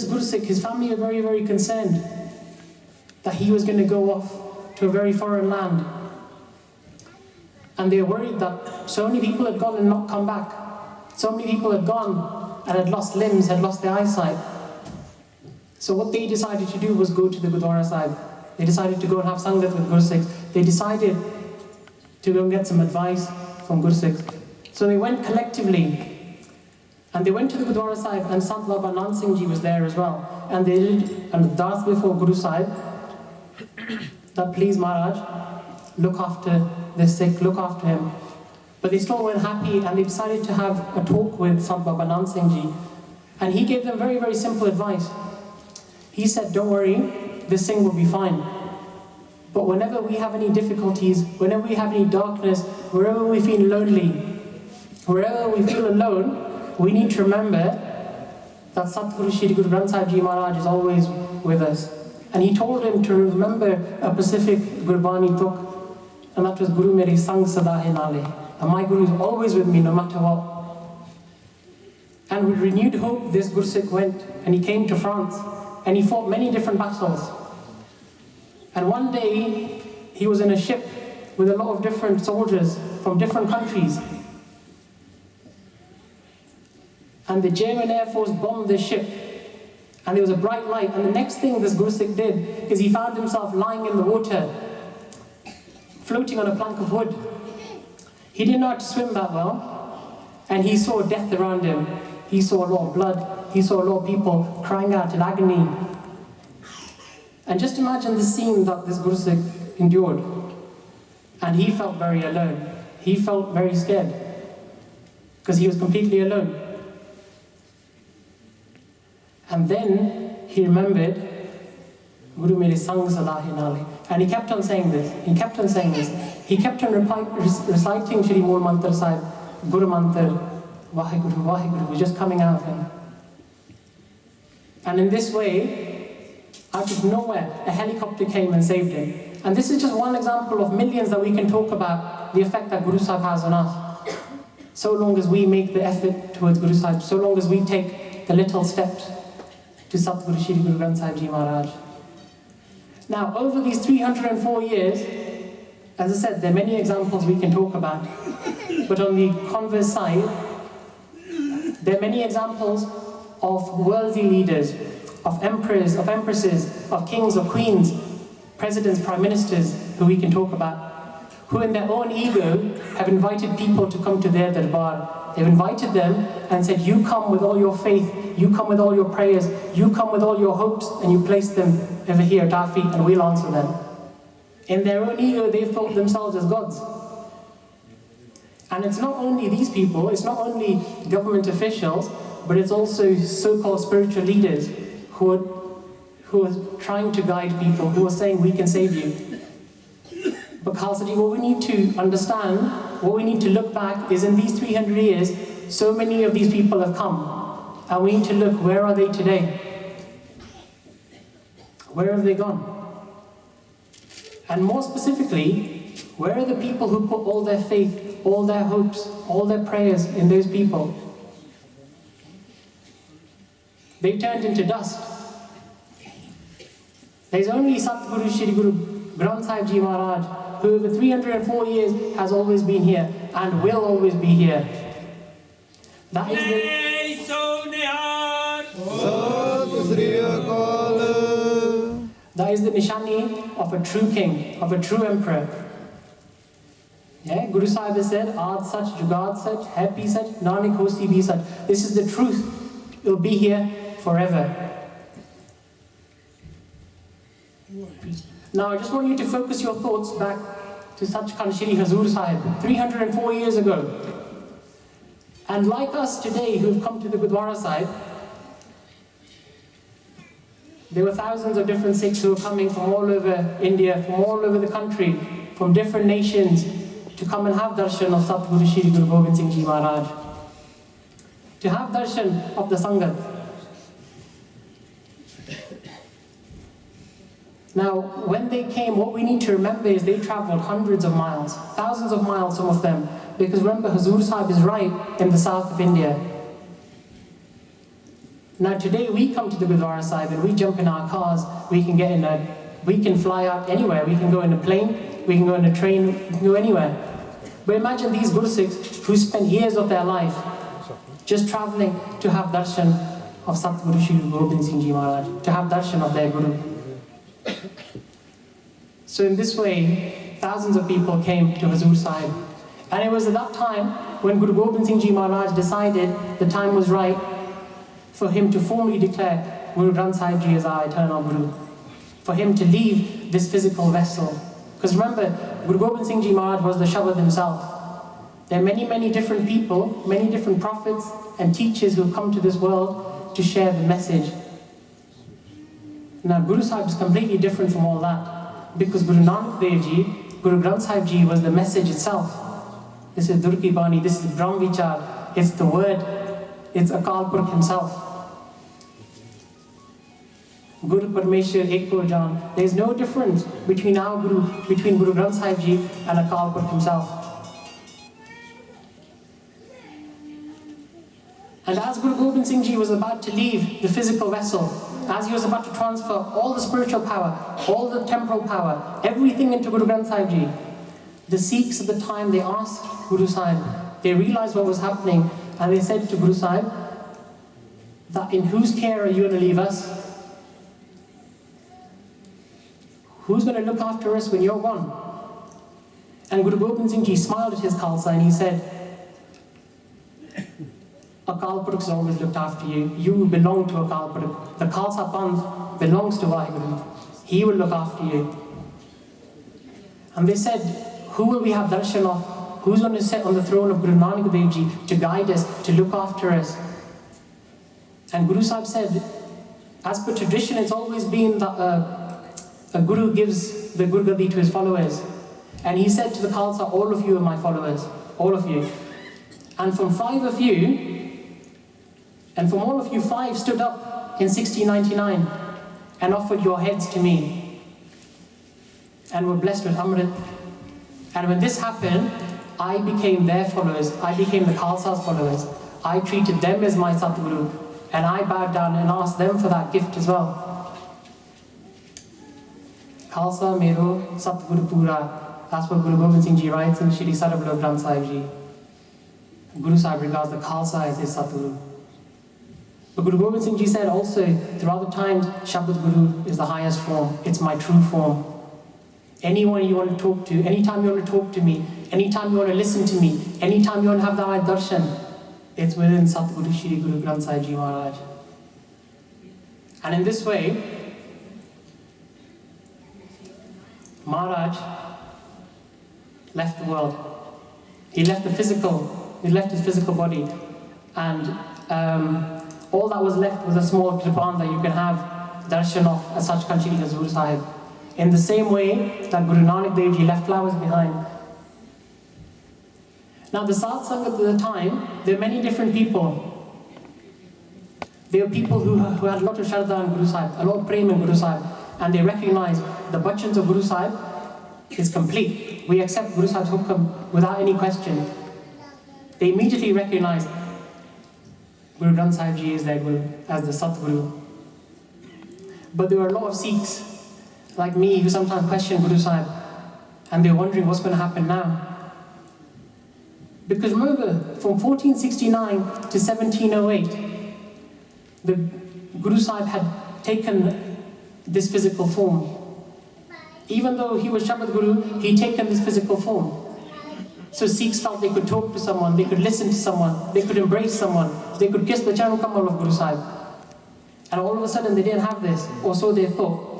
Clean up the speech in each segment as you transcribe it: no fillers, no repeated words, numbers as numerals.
Gursikh, his family were very, very concerned that he was going to go off to a very foreign land. And they were worried that so many people had gone and not come back. So many people had gone and had lost limbs, had lost their eyesight. So what they decided to do was go to the Gurdwara Sahib. They decided to go and have Sangat with Gursikhs. They decided to go and get some advice from Gursikhs. So they went collectively, and they went to the Gurdwara Sahib, and Sant Baba Nand Singh Ji was there as well. And they did an ardas before Guru Sahib that please Maharaj, look after this Sikh, look after him. But they still weren't happy, and they decided to have a talk with Sant Baba Nand Singh Ji. And he gave them very, very simple advice. He said, don't worry, this thing will be fine. But whenever we have any difficulties, whenever we have any darkness, wherever we feel lonely, wherever we feel alone, we need to remember that Satguru Shri Guru Granth Sahib Ji Maharaj is always with us. And he told him to remember a specific Gurbani tuk, and that was Guru Meri Sang Sada Hai Nale. And my Guru is always with me no matter what. And with renewed hope, this Gursikh went, and he came to France, and he fought many different battles. And one day, he was in a ship with a lot of different soldiers from different countries. And the German Air Force bombed the ship. And there was a bright light. And the next thing this Gursikh did is he found himself lying in the water, floating on a plank of wood. He didn't know how to swim that well. And he saw death around him. He saw a lot of blood. He saw a lot of people crying out in agony. And just imagine the scene that this Gursikh endured. And he felt very alone. He felt very scared, because he was completely alone. And then he remembered Guru Mere Sang Sada Nale. And he kept on saying this. He kept on saying this. He kept on reciting Shri Mool Mantra Sahib, Guru Mantra, Vaheguru, Vaheguru, was just coming out of him. And in this way, out of nowhere, a helicopter came and saved him. And this is just one example of millions that we can talk about the effect that Guru Sahib has on us. So long as we make the effort towards Guru Sahib, so long as we take the little steps to Satguru Shri Guru Granth Sahib Ji Maharaj. Now, over these 304 years, as I said, there are many examples we can talk about. But on the converse side, there are many examples of worldly leaders, of emperors, of empresses, of kings, of queens, presidents, prime ministers, who we can talk about, who in their own ego have invited people to come to their darbar. They've invited them and said, you come with all your faith, you come with all your prayers, you come with all your hopes, and you place them over here at our feet, and we'll answer them. In their own ego, they thought themselves as gods. And it's not only these people, it's not only government officials, but it's also so-called spiritual leaders who are trying to guide people, who are saying, we can save you. But Khalsa Ji, what we need to understand, what we need to look back is in these 300 years, so many of these people have come. And we need to look, where are they today? Where have they gone? And more specifically, where are the people who put all their faith, all their hopes, all their prayers in those people? They turned into dust. There's only Satguru Shri Guru Granth Sahib Ji Maharaj, who over 304 years has always been here and will always be here. That is the nishani of a true king, of a true emperor. Yeah, Guru Sahib has said, Aad Sach, Jugad Sach, Happy Sach, Nanak Hosi Bhi Sach. This is the truth. It will be here forever. Now I just want you to focus your thoughts back to Sachkhand Shri Hazur Sahib, 304 years ago. And like us today who have come to the Gurdwara Sahib, there were thousands of different Sikhs who were coming from all over India, from all over the country, from different nations, to come and have darshan of Satguru Shri Guru Gobind Singh Ji Maharaj, to have darshan of the Sangat. Now, when they came, what we need to remember is they traveled hundreds of miles, thousands of miles, some of them, because remember, Hazur Sahib is right in the south of India. Now today we come to the Gurdwara Sahib and we jump in our cars, we can fly out anywhere, we can go in a plane, we can go in a train, we can go anywhere. But imagine these Guru Sikhs who spent years of their life just traveling to have darshan of Satguru Shri Guru Gobind Singh Ji Maharaj, to have darshan of their Guru. So in this way, thousands of people came to Hazur Sahib. And it was at that time when Guru Gobind Singh Ji Maharaj decided the time was right for him to formally declare Guru Granth Sahib Ji as our eternal Guru, for him to leave this physical vessel. Because remember, Guru Gobind Singh Ji Maharaj was the Shabad himself. There are many, many different people, many different prophets and teachers who have come to this world to share the message. Now, Guru Sahib is completely different from all that, because Guru Nanak Dev Ji, Guru Granth Sahib Ji was the message itself. This is Dur Ki Bani, this is Brahm Vichar, it's the word, it's Akal Purkh himself. Guru Parmeshwar Eko Jan. There is no difference between our Guru, between Guru Granth Sahib Ji and Akal Purkh himself. And as Guru Gobind Singh Ji was about to leave the physical vessel, as he was about to transfer all the spiritual power, all the temporal power, everything into Guru Granth Sahib Ji, the Sikhs at the time, they asked Guru Sahib, they realized what was happening, and they said to Guru Sahib, that in whose care are you going to leave us? Who's going to look after us when you're gone? And Guru Gobind Singh Ji smiled at his Khalsa and he said, Akal Purkh has always looked after you. You belong to Akal Purkh. The Khalsa Panth belongs to Vaheguru. He will look after you. And they said, who will we have darshan of? Who's going to sit on the throne of Guru Nanak Dev Ji to guide us, to look after us? And Guru Sahib said, as per tradition, it's always been that a Guru gives the Gurgadi to his followers. And he said to the Khalsa, all of you are my followers, all of you. And from 5 of you, and from all of you, 5 stood up in 1699 and offered your heads to me and were blessed with Amrit. And when this happened, I became their followers. I became the Khalsa's followers. I treated them as my Satguru, and I bowed down and asked them for that gift as well. Khalsa Mero Satguru Pura. That's what Guru Gobind Singh Ji writes in Shri Sarabalo Granth Sahib Ji. Guru Sahib regards the Khalsa as his Satguru. But Guru Gobind Singh Ji said also, throughout the times, Shabad Guru is the highest form. It's my true form. Anyone you want to talk to, anytime you want to talk to me, anytime you want to listen to me, anytime you want to have that darshan, it's within Satguru Shri Guru Granth Sahib Ji Maharaj. And in this way, Maharaj left the world. He left his physical body, and all that was left was a small kripan that you can have darshan of as such Shri Hazur Sahib. In the same way that Guru Nanak Dev Ji left flowers behind. Now the Sadh Sangat at the time, there were many different people. There were people who had a lot of Shraddha in Guru Sahib, a lot of prema in Guru Sahib, and they recognized the bachans of Guru Sahib is complete. We accept Guru Sahib's hukam without any question. They immediately recognized Guru Granth Sahib Ji is their Guru, as the Satguru. But there were a lot of Sikhs like me who sometimes question Guru Sahib, and they're wondering what's going to happen now. Because remember, from 1469 to 1708, the Guru Sahib had taken this physical form. Even though he was Shabad Guru, he'd taken this physical form. So Sikhs felt they could talk to someone, they could listen to someone, they could embrace someone, they could kiss the Charan Kamal of Guru Sahib. And all of a sudden they didn't have this, or so they thought.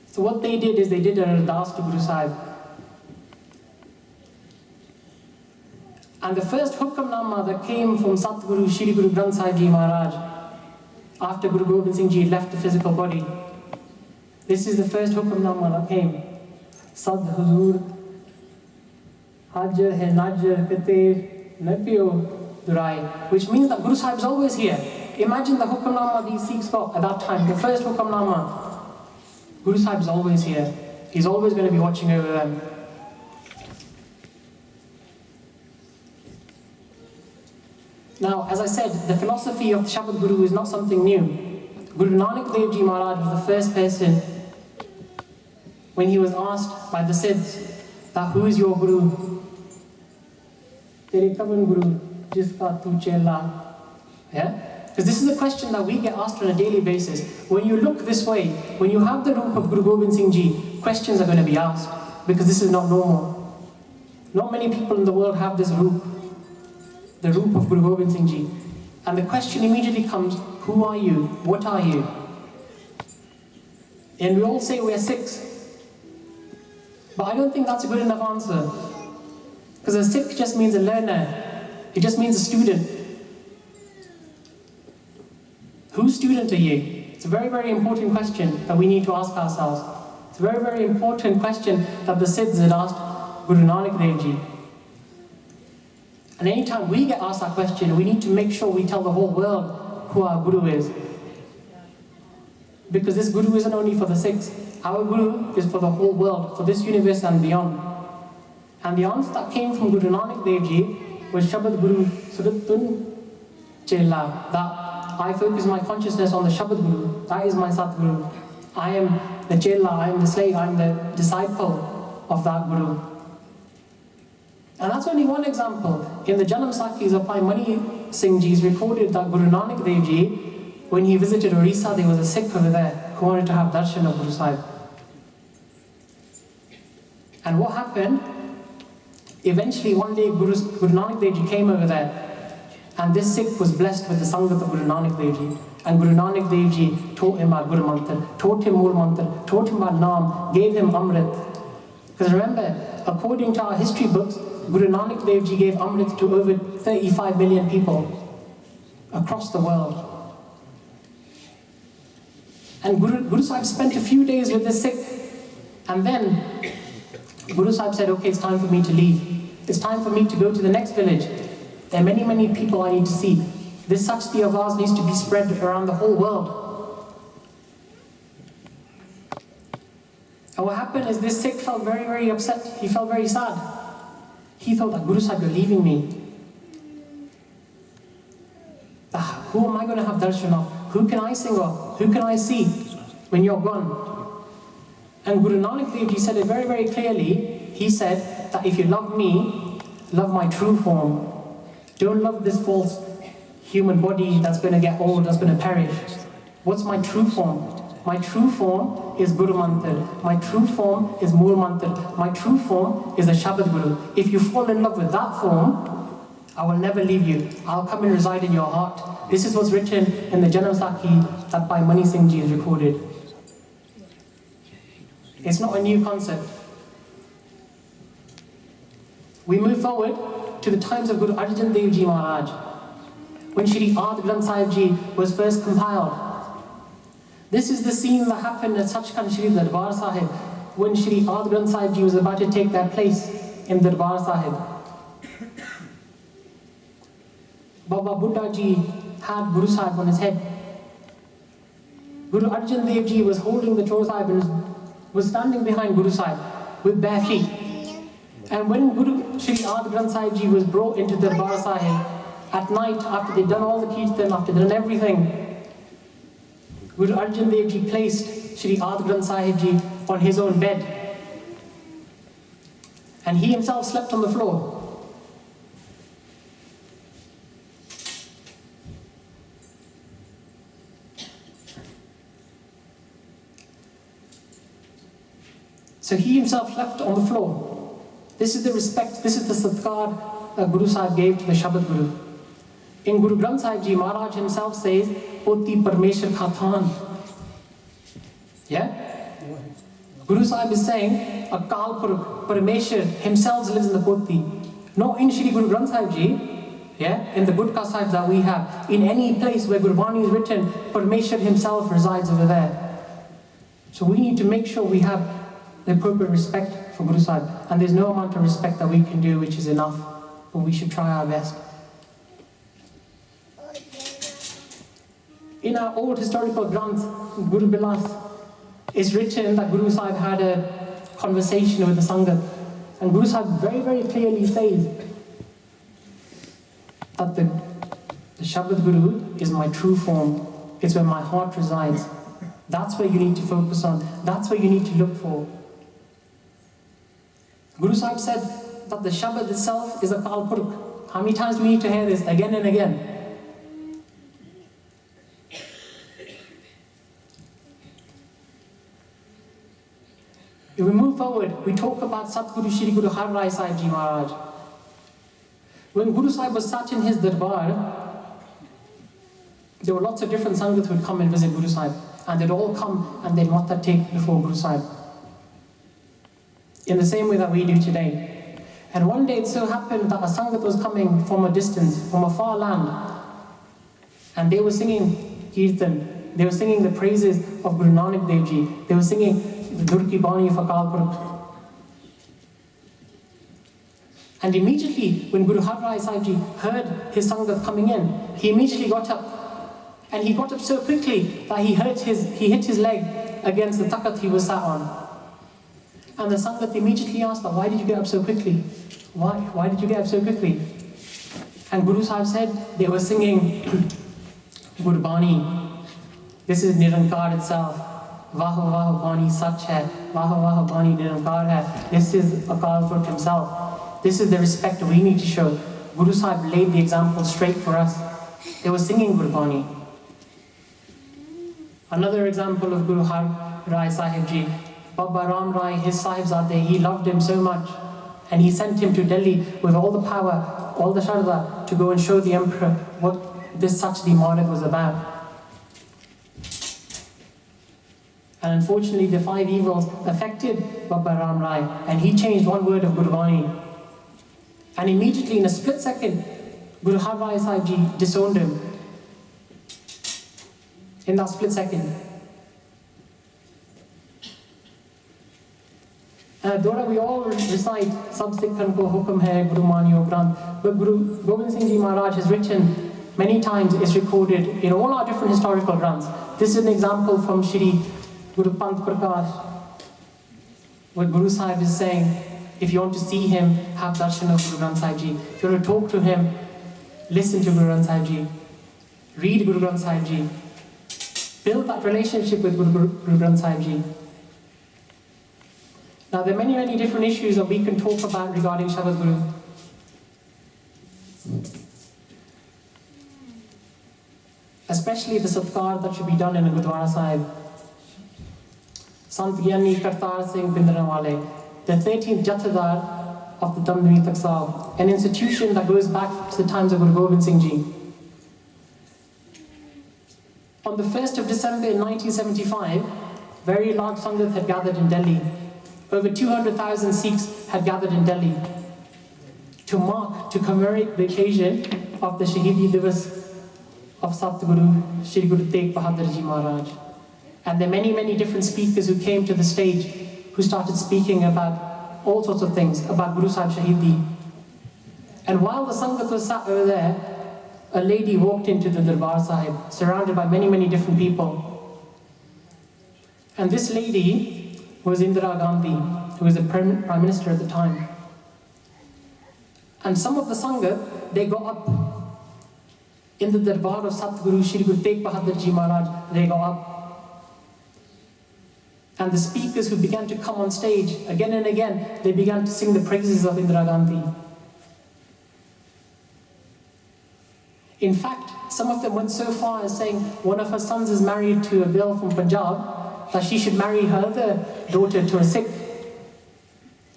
So what they did is they did a ardas to Guru Sahib. And the first hukamnama that came from Satguru Shri Guru Granth Sahib Ji Maharaj, after Guru Gobind Singh Ji left the physical body, this is the first hukamnama that came. Sad Hazur, Hajar hai Najar Katir Napio Durai, which means that Guru Sahib is always here. Imagine the hukamnama these Sikhs got at that time, the first hukamnama. Guru Sahib is always here. He's always going to be watching over them. Now, as I said, the philosophy of the Shabad Guru is not something new. Guru Nanak Dev Ji Maharaj was the first person, when he was asked by the Siddhs that who is your Guru? Tere kavan Guru, jiska tu chela. Yeah? Because this is a question that we get asked on a daily basis. When you look this way, when you have the roop of Guru Gobind Singh Ji, questions are going to be asked, because this is not normal. Not many people in the world have this roop, the roop of Guru Gobind Singh Ji. And the question immediately comes, who are you? What are you? And we all say we're Sikhs. But I don't think that's a good enough answer. Because a Sikh just means a learner. It just means a student. Whose student are you? It's a very, very important question that we need to ask ourselves. It's a very, very important question that the Siddhs had asked Guru Nanak Dev Ji. And anytime we get asked that question, we need to make sure we tell the whole world who our Guru is. Because this Guru isn't only for the Sikhs. Our Guru is for the whole world, for this universe and beyond. And the answer that came from Guru Nanak Dev Ji was Shabad Guru Suratun Chela, that I focus my consciousness on the Shabad Guru. That is my Satguru. I am the Chela, I am the slave, I am the disciple of that Guru. And that's only one example. In the Janam Sakhis of Bhai Mani Singh Ji is recorded that Guru Nanak Dev Ji, when he visited Orissa, there was a Sikh over there who wanted to have darshan of Guru Sahib. And what happened? Eventually, one day, Guru Nanak Dev Ji came over there, and this Sikh was blessed with the Sangat of Guru Nanak Dev Ji. And Guru Nanak Dev Ji taught him our Guru Mantra, taught him Mool Mantra, taught him our Naam, gave him Amrit. Because remember, according to our history books, Guru Nanak Dev Ji gave Amrit to over 35 million people across the world. And Guru Sahib spent a few days with the Sikh, and then Guru Sahib said, okay, it's time for me to leave. It's time for me to go to the next village. There are many, many people I need to see. This Sachti of ours needs to be spread around the whole world. And what happened is this Sikh felt very, very upset. He felt very sad. He thought that Guru Sahib, you're leaving me. Who am I going to have darshan of? Who can I sing of? Who can I see when you're gone? And Guru Nanak Dev Ji said it very, very clearly. He said that if you love me, love my true form. Don't love this false human body that's going to get old, that's going to perish. What's my true form? My true form is Guru Mantra. My true form is Mool Mantra. My true form is the Shabad Guru. If you fall in love with that form, I will never leave you. I'll come and reside in your heart. This is what's written in the Janam Sakhi that Bhai Mani Singh Ji is recorded. It's not a new concept. We move forward to the times of Guru Rajinder Dev Ji Maharaj, when Shri Ad Granth Sahib Ji was first compiled. This is the scene that happened at Sachkhand Shri Darbar Sahib, when Shri Ad Granth Sahib Ji was about to take their place in Darbar Sahib. Baba Buddha Ji had Guru Sahib on his head. Guru Arjan Dev Ji was holding the Chor Sahib and was standing behind Guru Sahib with bare feet. And when Guru Shri Ad Granth Sahib Ji was brought into Darbar Sahib at night, after they'd done all the kirtan, after they'd done everything, Guru Arjan Dev Ji placed Shri Ad Granth Sahib Ji on his own bed. And he himself slept on the floor. So he himself slept on the floor. This is the respect, this is the satkar that Guru Sahib gave to the Shabad Guru. In Guru Granth Sahib Ji, Maharaj himself says, Poti Parmeshwar Khathan. Yeah? Guru Sahib is saying, Akal Purukh, Parmeshwar himself lives in the Poti. Not in Shri Guru Granth Sahib Ji, yeah? In the Gurkha Sahib that we have. In any place where Gurbani is written, Parmeshwar himself resides over there. So we need to make sure we have the appropriate respect for Guru Sahib. And there's no amount of respect that we can do which is enough. But we should try our best. In our old historical Granth, Guru Bilas, it's written that Guru Sahib had a conversation with the Sangat. And Guru Sahib very, very clearly says that the The Shabad Guru is my true form. It's where my heart resides. That's where you need to focus on. That's where you need to look for. Guru Sahib said that the Shabad itself is a Kal Purkh. How many times do we need to hear this again and again? If we move forward, we talk about Satguru Shri Guru Har Rai Sahib Ji Maharaj. When Guru Sahib was sat in his darbar, there were lots of different Sangat who would come and visit Guru Sahib. And they'd all come and they'd matta take before Guru Sahib. In the same way that we do today. And one day it so happened that a Sangat was coming from a distance, from a far land. And they were singing Kirtan. They were singing the praises of Guru Nanak Dev Ji. They were singing the Dur Ki Bani of Akal Purkh. And immediately, when Guru Har Rai Sahib Ji heard his Sangat coming in, he immediately got up. And he got up so quickly that he hit his leg against the takat he was sat on. And the Sangat immediately asked, why did you get up so quickly? Why did you get up so quickly? And Guru Sahib said, they were singing Gurbani. This is Nirankar itself. Vaho Vaho Bani Sach hai. Vaho Vaho Bani Nirankar hai. This is Akal Purkh himself. This is the respect we need to show. Guru Sahib laid the example straight for us. They were singing Gurbani. Another example of Guru Har Rai Sahib Ji, Baba Ram Rai, his Sahibzade, he loved him so much. And he sent him to Delhi with all the power, all the Sharda, to go and show the emperor what this Sachdi Marag was about. And unfortunately, the 5 evils affected Baba Ram Rai, and he changed one word of Gurbani. And immediately, in a split second, Guru Har Rai Sahib Ji disowned him. In that split second. Dora, we all recite Sab Sikhan Ko Hukam Hai, Guru Maniyo Granth. But Guru Gobind Singh Ji Maharaj has written many times, it's recorded in all our different historical granths. This is an example from Shri Guru Pant Prakash, where Guru Sahib is saying, if you want to see him, have darshan of Guru Granth Sahib Ji. If you want to talk to him, listen to Guru Granth Sahib Ji. Read Guru Granth Sahib Ji. Build that relationship with Guru Granth Sahib Ji. Now there are many, many different issues that we can talk about regarding Shabad Guru. Especially the satkar that should be done in a Gurdwara Sahib. Sant Gyani Kartar Singh Bindranwale, the 13th Jathedar of the Damdami Taksal, an institution that goes back to the times of Guru Gobind Singh Ji. On the 1st of December in 1975, very large Sangat had gathered in Delhi. Over 200,000 Sikhs had gathered in Delhi to commemorate the occasion of the Shahidi Divas of Satguru Shri Guru Tegh Bahadur Ji Maharaj. And there are many, many different speakers who came to the stage who started speaking about all sorts of things, about Guru Sahib Shahidi. And while the Sangat was sat over there, a lady walked into the Darbar Sahib, surrounded by many, many different people. And this lady was Indira Gandhi, who was the Prime Minister at the time. And some of the Sangat, they got up in the Darbar of Satguru Shri Guru Tegh Bahadur Ji Maharaj, they got up. And the speakers who began to come on stage, again and again, they began to sing the praises of Indira Gandhi. In fact, some of them went so far as saying one of her sons is married to a girl from Punjab, that she should marry her other daughter to a Sikh.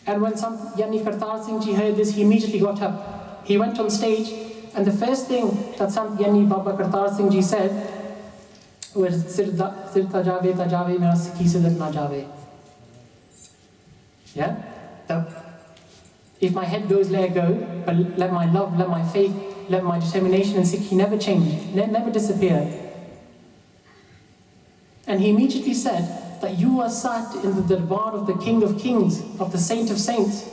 And when Sant Yani Kartar Singh Ji heard this, he immediately got up. He went on stage, and the first thing that Sant Yani Baba Kartar Singh Ji said was, Sir ta jave, mera Sikhi siddhat na jave. Yeah? If my head goes, let it go, but let my love, let my faith, let my determination and Sikhi never change, never disappear. And he immediately said that you are sat in the darbar of the King of Kings, of the Saint of Saints,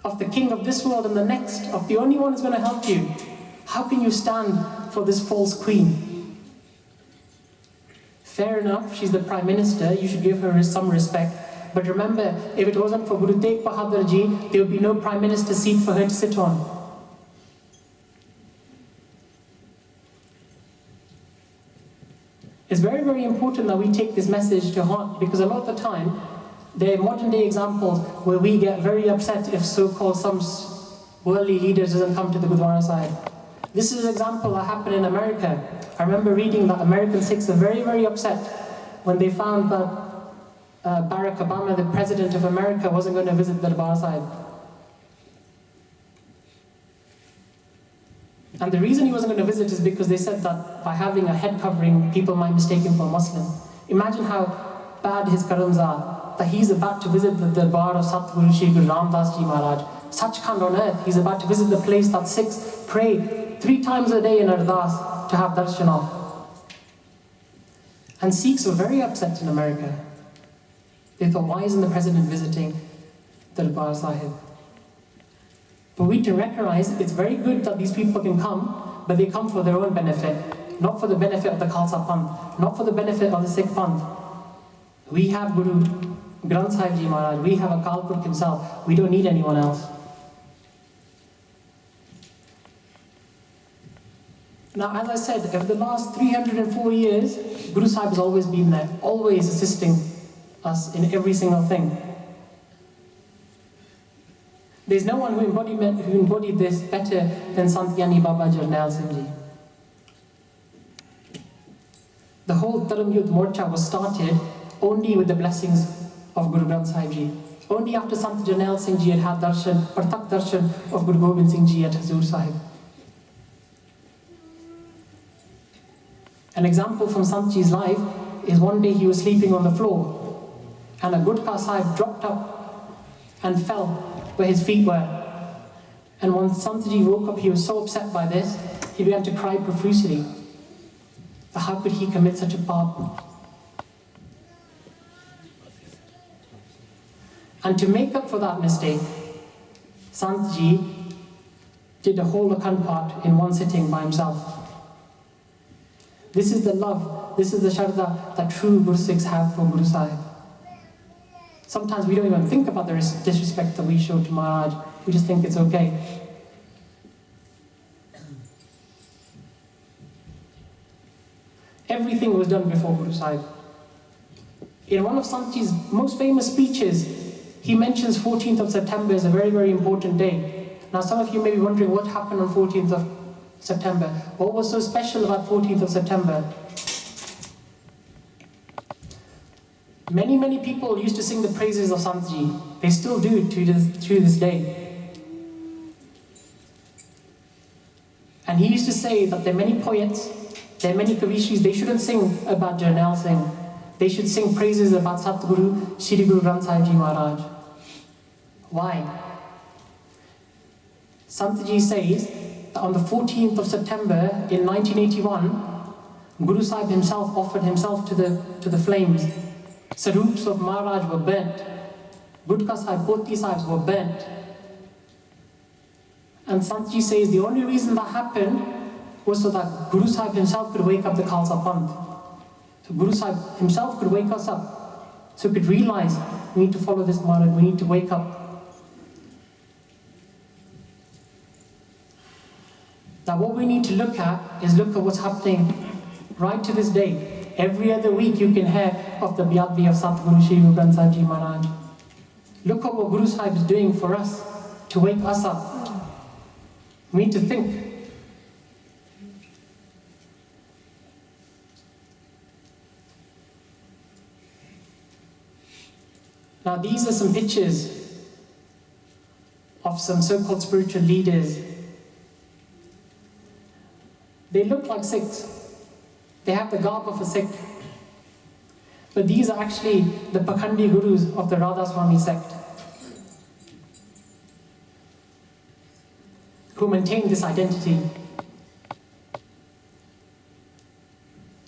of the King of this world and the next, of the only one who's going to help you. How can you stand for this false queen? Fair enough, she's the Prime Minister, you should give her some respect. But remember, if it wasn't for Guru Tegh Bahadur Ji, there would be no Prime Minister seat for her to sit on. It's very, very important that we take this message to heart, because a lot of the time, there are modern day examples where we get very upset if so-called some worldly leaders doesn't come to the Gurdwara side. This is an example that happened in America. I remember reading that American Sikhs were very, very upset when they found that Barack Obama, the President of America, wasn't going to visit the Gurdwara side. And the reason he wasn't going to visit is because they said that by having a head covering, people might mistake him for a Muslim. Imagine how bad his karams are, that he's about to visit the Darbar of Satguru Shri Guru Ram Das Ji Maharaj. Sachkhand on earth, he's about to visit the place that Sikhs pray 3 times a day in Ardas to have darshan of. And Sikhs were very upset in America. They thought, why isn't the President visiting the Darbar Sahib? But we need to recognize it's very good that these people can come, but they come for their own benefit, not for the benefit of the Khalsa Panth, not for the benefit of the Sikh Panth. We have Guru Granth Sahib Ji Maharaj, we have Akal Purkh himself, we don't need anyone else. Now, as I said, over the last 304 years, Guru Sahib has always been there, always assisting us in every single thing. There's no one who embodied this better than Sant Gyani Baba Jarnail Singh Ji. The whole Dharam Yudh Morcha was started only with the blessings of Guru Granth Sahib Ji. Only after Sant Jarnail Singh Ji had had darshan, Partak darshan of Guru Gobind Singh Ji at Hazur Sahib. An example from Sant Ji's life is one day he was sleeping on the floor and a Gurkha Sahib dropped up and fell where his feet were. And when Sant Ji woke up, he was so upset by this, he began to cry profusely. How could he commit such a pap? And to make up for that mistake, Sant Ji did a whole Akhand Path in one sitting by himself. This is the love, this is the Shraddha that true Guru Sikhs have for Guru Sahib. Sometimes we don't even think about the disrespect that we show to Maharaj. We just think it's okay. Everything was done before Guru Sahib. In one of Sant Ji's most famous speeches, he mentions 14th of September as a very, very important day. Now some of you may be wondering what happened on 14th of September. What was so special about 14th of September? Many, many people used to sing the praises of Sant Ji. They still do to this day. And he used to say that there are many poets, there are many Kavishris, they shouldn't sing about Jarnail Singh. They should sing praises about Satguru Shri Guru Granth Sahib Ji Maharaj. Why? Sant Ji says that on the 14th of September in 1981, Guru Sahib himself offered himself to the flames. Sarups of Maharaj were burnt. Gurkha Sahib, Poti Sahibs were burnt. And Sant Ji says the only reason that happened was so that Guru Sahib himself could wake up the Khalsa Panth. So Guru Sahib himself could wake us up. So we could realize we need to follow this Maharaj, we need to wake up. Now what we need to look at is what's happening right to this day. Every other week you can hear of the Biyadvi of Satguru Shri Guru Granth Sahib Ji Maharaj. Look at what Guru Sahib is doing for us to wake us up. We need to think. Now these are some pictures of some so-called spiritual leaders. They look like Sikhs. They have the garb of a Sikh. But these are actually the Pakhandi Gurus of the Radha Swami sect, who maintain this identity.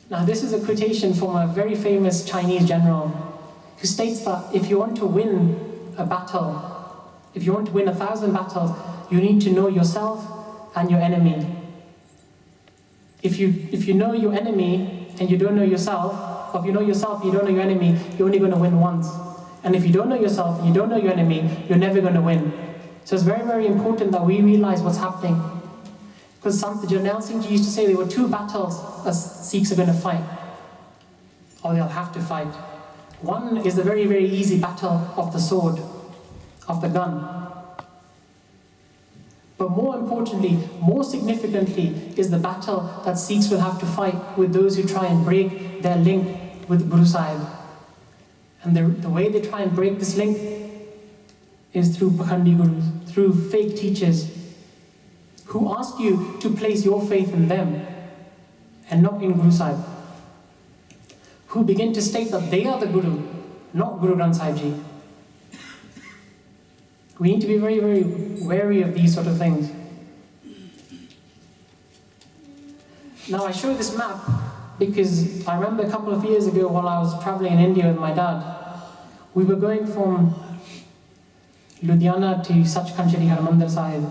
Now this is a quotation from a very famous Chinese general who states that if you want to win a battle, if you want to win 1,000 battles, you need to know yourself and your enemy. If you know your enemy and you don't know yourself, or if you know yourself and you don't know your enemy, you're only going to win once. And if you don't know yourself and you don't know your enemy, you're never going to win. So it's very, very important that we realize what's happening. Because Sant Jarnail Singh Ji used to say there were 2 battles as Sikhs are going to fight. or they'll have to fight. One is the very, very easy battle of the sword, of the gun. But more importantly, more significantly, is the battle that Sikhs will have to fight with those who try and break their link with Guru Sahib. And the way they try and break this link is through Pakhandi Gurus, through fake teachers who ask you to place your faith in them and not in Guru Sahib, who begin to state that they are the Guru, not Guru Granth Sahib Ji. We need to be very, very wary of these sort of things. Now, I show this map because I remember a couple of years ago while I was traveling in India with my dad, we were going from Ludhiana to Sachkhand Shri Harmandir Sahib,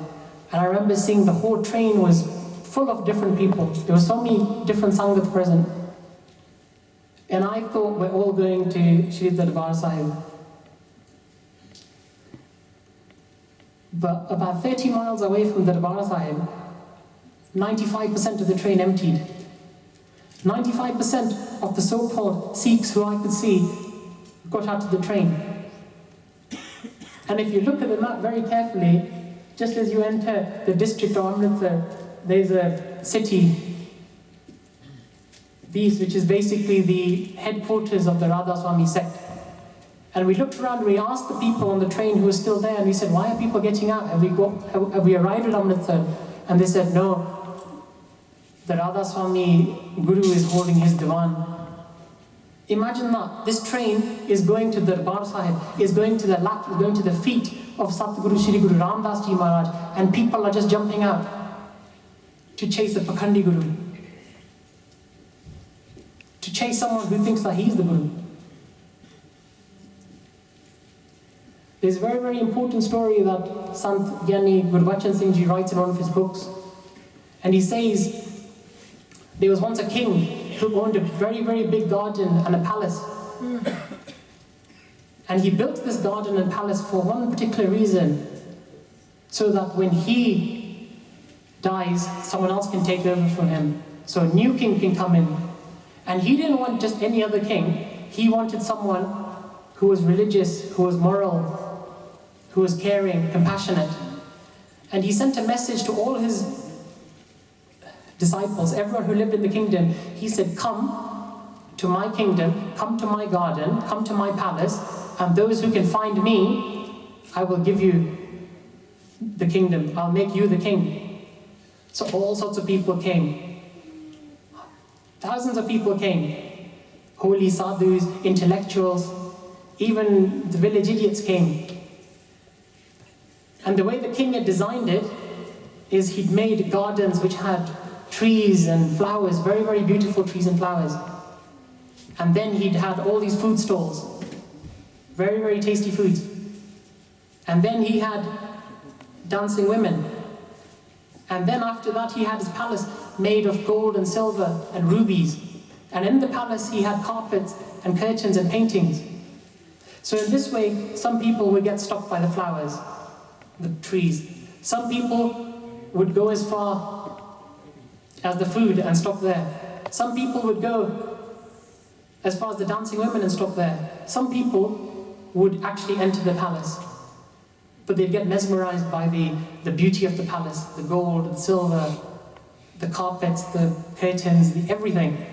and I remember seeing the whole train was full of different people. There were so many different Sangat present. And I thought we're all going to Shri Darbar Sahib. But about 30 miles away from Darbar Sahib, 95% of the train emptied. 95% of the so-called Sikhs who I could see got out of the train. And if you look at the map very carefully, just as you enter the district of Amritsar, there's a city, which is basically the headquarters of the Radha Swami sect. And we looked around and we asked the people on the train who were still there, and we said, why are people getting out? Have we arrived at Amritsar? And they said, no, the Radha Swami Guru is holding his diwan. Imagine that. This train is going to Darbar Sahib, is going to the lap, is going to the feet of Satguru Shri Guru Ram Das Ji Maharaj, and people are just jumping out to chase the Pakhandi Guru, to chase someone who thinks that he's the Guru. There's a very, very important story that Sant Gyani Gurbachan Singh Ji writes in one of his books. And he says, there was once a king who owned a very, very big garden and a palace. And he built this garden and palace for one particular reason, so that when he dies, someone else can take over from him. So a new king can come in. And he didn't want just any other king. He wanted someone who was religious, who was moral, who was caring, compassionate. And he sent a message to all his disciples, everyone who lived in the kingdom. He said, come to my kingdom, come to my garden, come to my palace, and those who can find me, I will give you the kingdom. I'll make you the king. So all sorts of people came. Thousands of people came. Holy sadhus, intellectuals, even the village idiots came. And the way the king had designed it is he'd made gardens which had trees and flowers, very, very beautiful trees and flowers. And then he'd had all these food stalls, very, very tasty foods. And then he had dancing women. And then after that he had his palace made of gold and silver and rubies. And in the palace he had carpets and curtains and paintings. So in this way, some people would get stopped by the flowers, the trees. Some people would go as far as the food and stop there. Some people would go as far as the dancing women and stop there. Some people would actually enter the palace, but they'd get mesmerized by the beauty of the palace, the gold, the silver, the carpets, the curtains, everything.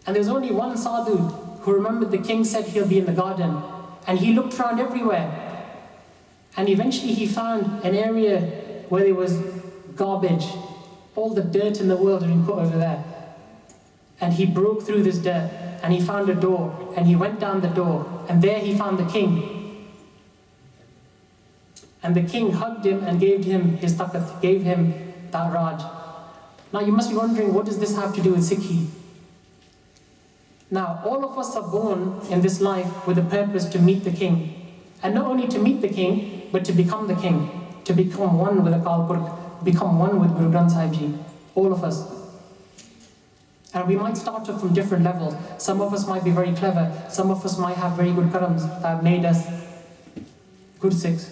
And there was only one sadhu who remembered the king said he'll be in the garden, and he looked around everywhere. And eventually he found an area where there was garbage. All the dirt in the world had been put over there. And he broke through this dirt, and he found a door, and he went down the door, and there he found the king. And the king hugged him and gave him his takat, gave him that Raj. Now you must be wondering, what does this have to do with Sikhi? Now, all of us are born in this life with a purpose to meet the king. And not only to meet the king, but to become the king, to become one with Akal Purkh, become one with Guru Granth Sahib Ji, all of us. And we might start off from different levels. Some of us might be very clever, some of us might have very good karams that have made us good Sikhs.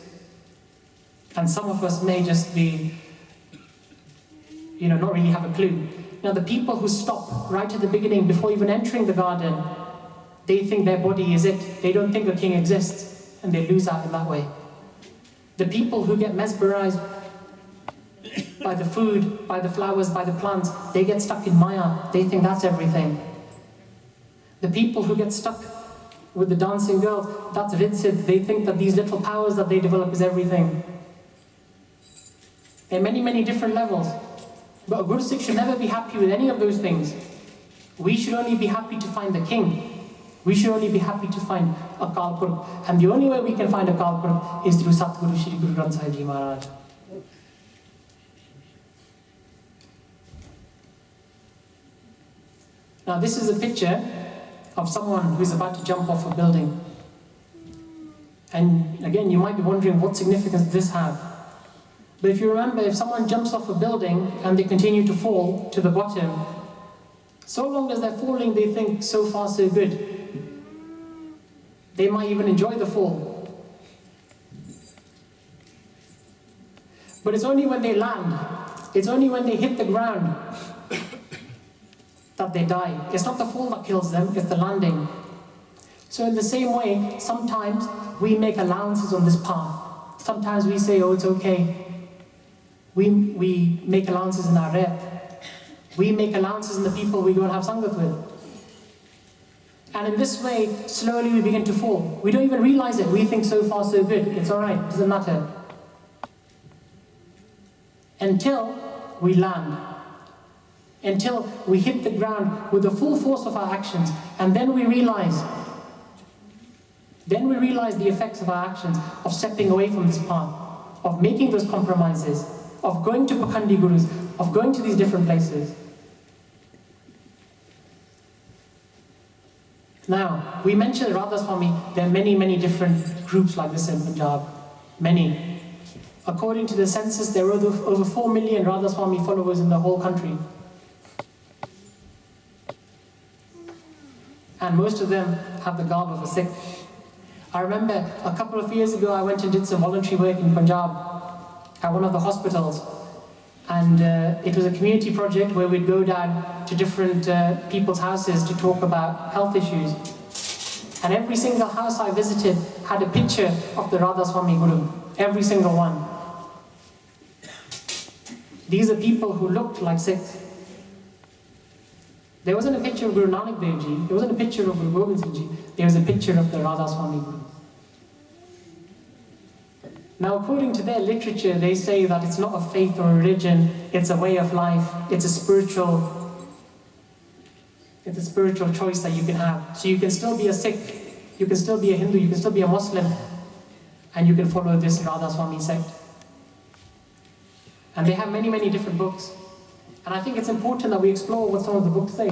And some of us may just be, not really have a clue. Now, the people who stop right at the beginning, before even entering the garden, they think their body is it. They don't think a king exists, and they lose out in that way. The people who get mesmerized by the food, by the flowers, by the plants, they get stuck in Maya. They think that's everything. The people who get stuck with the dancing girl, that's Ritsid. They think that these little powers that they develop is everything. There are many, many different levels. But a Guru Sikh should never be happy with any of those things. We should only be happy to find the king. We should only be happy to find Akal Purkh. And the only way we can find Akal Purkh is through Satguru Shri Guru Granth Sahib Ji Maharaj. Now this is a picture of someone who's about to jump off a building. And again, you might be wondering, what significance does this have? But if you remember, if someone jumps off a building and they continue to fall to the bottom, so long as they're falling, they think, so far so good. They might even enjoy the fall. But it's only when they land, it's only when they hit the ground that they die. It's not the fall that kills them, it's the landing. So in the same way, sometimes we make allowances on this path. Sometimes we say, oh, it's okay. We make allowances in our rep. We make allowances in the people we go and have sangat with. And in this way, slowly we begin to fall. We don't even realize it. We think so far so good. It's all right, it doesn't matter. Until we land. Until we hit the ground with the full force of our actions. And then we realize the effects of our actions, of stepping away from this path, of making those compromises, of going to Pakhandi Gurus, of going to these different places. Now, we mentioned Radha Swami. There are many, many different groups like this in Punjab. Many. According to the census, there are over 4 million Radha Swami followers in the whole country. And most of them have the garb of a Sikh. I remember a couple of years ago, I went and did some voluntary work in Punjab at one of the hospitals. And it was a community project where we'd go down to different people's houses to talk about health issues. And every single house I visited had a picture of the Radha Swami Guru. Every single one. These are people who looked like Sikhs. There wasn't a picture of Guru Nanak Dev Ji. There wasn't a picture of Guru Gobind Singh Ji. There was a picture of the Radha Swami Guru. Now, according to their literature, they say that it's not a faith or a religion, it's a way of life, it's a spiritual choice that you can have. So you can still be a Sikh, you can still be a Hindu, you can still be a Muslim, and you can follow this Radha Swami sect. And they have many, many different books. And I think it's important that we explore what some of the books say.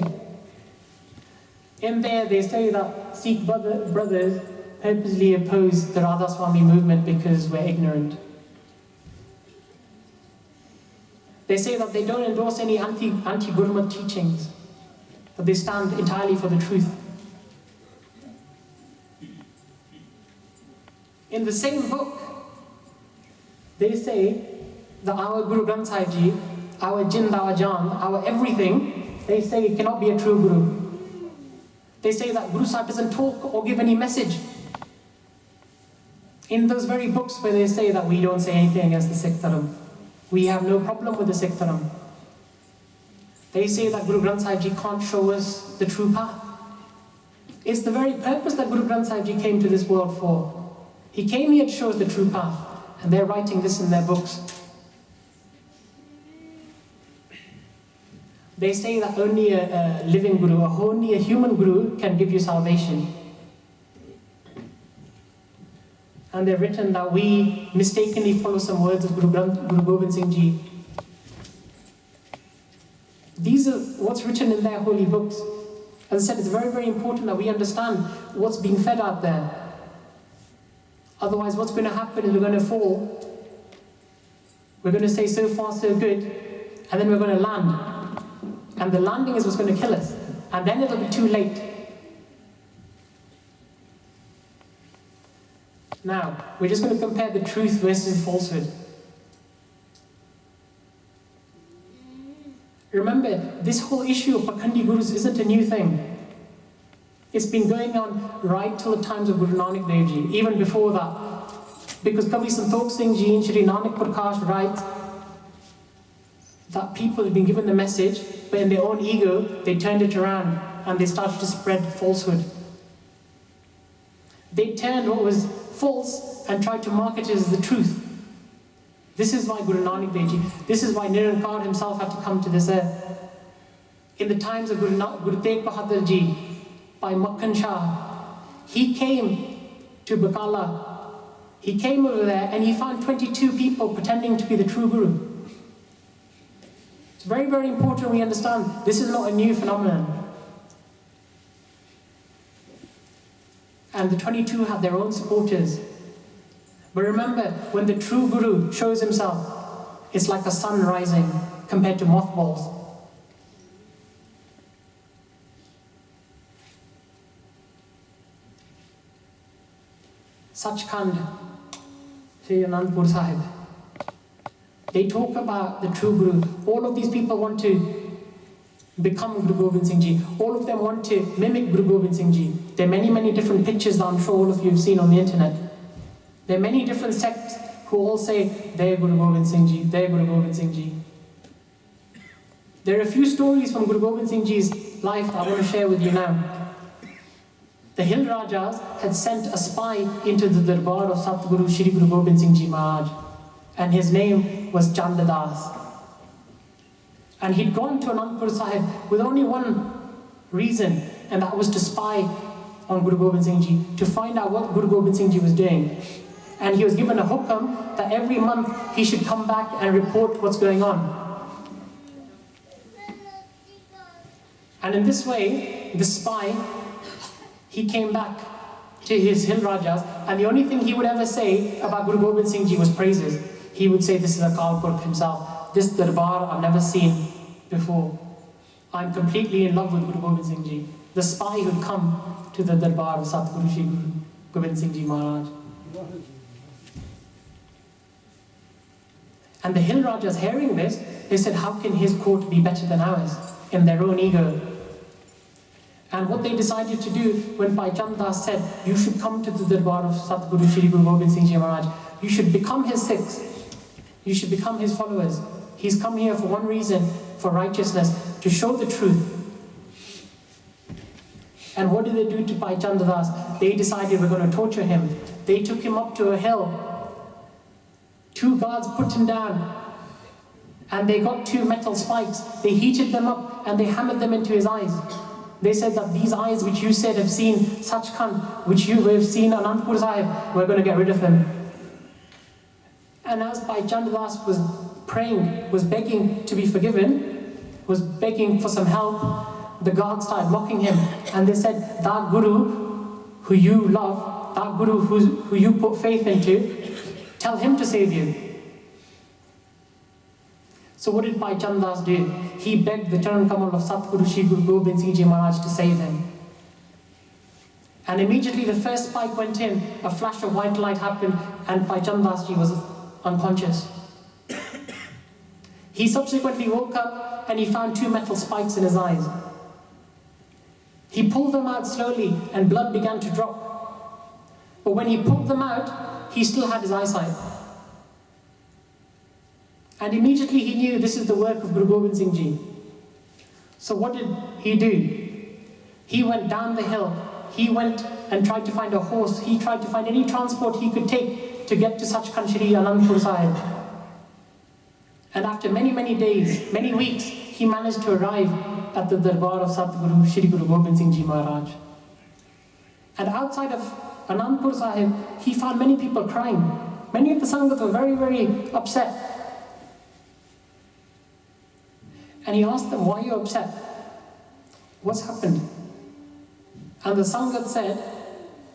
In there, they say that Sikh brothers purposely oppose the Radha Swami movement because we're ignorant. They say that they don't endorse any anti-Gurmat teachings, but they stand entirely for the truth. In the same book, they say that our Guru Granth Sahib Ji, our Jind, our Jaan, our everything, they say it cannot be a true Guru. They say that Guru Sahib doesn't talk or give any message. In those very books where they say that we don't say anything against the Sikh Dharam, we have no problem with the Sikh Dharam. They say that Guru Granth Sahib Ji can't show us the true path. It's the very purpose that Guru Granth Sahib Ji came to this world for. He came here to show us the true path, and they're writing this in their books. They say that only a living Guru, only a human Guru can give you salvation. And they've written that we mistakenly follow some words of Guru Gobind Singh Ji. These are what's written in their holy books. As I said, it's very, very important that we understand what's being fed out there. Otherwise, what's going to happen is we're going to fall. We're going to say so far so good, and then we're going to land. And the landing is what's going to kill us. And then it'll be too late. Now, we're just going to compare the truth versus falsehood. Remember, this whole issue of Pakhandi Gurus isn't a new thing. It's been going on right till the times of Guru Nanak Dev Ji, even before that. Because Kavi Santokh Singh Ji and Shri Nanak Prakash write that people have been given the message, but in their own ego, they turned it around and they started to spread falsehood. They turned what was false and tried to market it as the truth. This is why Guru Nanak Dev Ji, this is why Nirankar himself had to come to this earth. In the times of Guru Tegh Bahadur Ji, by Makhan Shah, he came to Bakala. He came over there and he found 22 people pretending to be the true Guru. It's very, very important we understand this is not a new phenomenon. And the 22 had their own supporters. But remember, when the true Guru shows himself, it's like a sun rising compared to mothballs. Sachkhand, Sri Anandpur Sahib. They talk about the true Guru. All of these people want to become Guru Gobind Singh Ji. All of them want to mimic Guru Gobind Singh Ji. There are many, many different pictures that I'm sure all of you have seen on the internet. There are many different sects who all say, they're Guru Gobind Singh Ji, they're Guru Gobind Singh Ji. There are a few stories from Guru Gobind Singh Ji's life that I want to share with you now. The Hill Rajas had sent a spy into the Darbar of Satguru Shri Guru Gobind Singh Ji Maharaj, and his name was Chandadas. And he'd gone to Anandpur Sahib with only one reason, and that was to spy on Guru Gobind Singh Ji, to find out what Guru Gobind Singh Ji was doing. And he was given a hukam that every month he should come back and report what's going on. And in this way, the spy, he came back to his Hill Rajas, and the only thing he would ever say about Guru Gobind Singh Ji was praises. He would say, this is Akal Purkh himself. This Darbar I've never seen before. I'm completely in love with Guru Gobind Singh Ji. The spy who'd come to the Darbar of Satguru Shri Guru Gobind Singh Ji Maharaj. And the Hill Rajas, hearing this, they said, how can his court be better than ours? In their own ego. And what they decided to do when Bhai Chandas said, you should come to the Darbar of Satguru Shri Guru Gobind Singh Ji Maharaj, you should become his Sikhs, you should become his followers. He's come here for one reason, for righteousness, to show the truth. And what did they do to Bhai Chandas? They decided we're going to torture him. They took him up to a hill. 2 guards put him down. And they got 2 metal spikes. They heated them up and they hammered them into his eyes. They said that these eyes which you said have seen Sachkhand, which you have seen Anandpur Sahib, we're going to get rid of them. And as Bhai Chandas was praying, was begging to be forgiven, was begging for some help, the guards started mocking him. And they said, that Guru who you love, that Guru who you put faith into, tell him to save you. So what did Bhai Chandas do? He begged the Charan Kamal of Satguru Shri Guru Gobind Singh Ji Maharaj to save him. And immediately the first spike went in, a flash of white light happened, and Bhai Chandas Ji was unconscious. He subsequently woke up and he found 2 metal spikes in his eyes. He pulled them out slowly and blood began to drop. But when he pulled them out, he still had his eyesight. And immediately he knew this is the work of Guru Gobind Singh Ji. So what did he do? He went down the hill. He went and tried to find a horse. He tried to find any transport he could take to get to Sachkhand Shri Anandpur Sahib. And after many, many days, many weeks, he managed to arrive at the Darbar of Satguru Shri Guru Gobind Singh Ji Maharaj. And outside of Anandpur Sahib, he found many people crying. Many of the Sangat were very, very upset. And he asked them, why are you upset? What's happened? And the Sangat said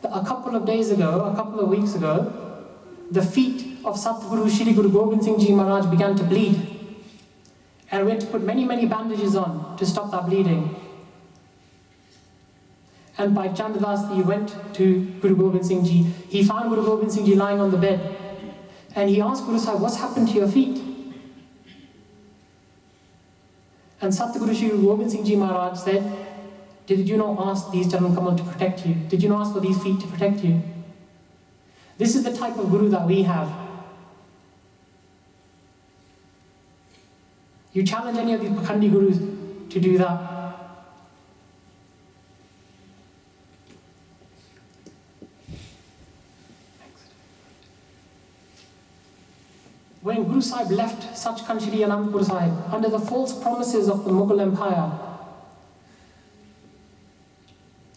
that a couple of days ago, a couple of weeks ago, the feet of Satguru Shri Guru Gobind Singh Ji Maharaj began to bleed. And we had to put many, many bandages on to stop that bleeding. And Bhai Chandas, he went to Guru Gobind Singh Ji. He found Guru Gobind Singh Ji lying on the bed. And he asked Guru Sahib, what's happened to your feet? And Satguru Shri Gobind Singh Ji Maharaj said, did you not ask these Charan Kamal to protect you? Did you not ask for these feet to protect you? This is the type of Guru that we have. You challenge any of these Pakhandi Gurus to do that. When Guru Sahib left Sachkhand Shri Anandpur Sahib under the false promises of the Mughal Empire,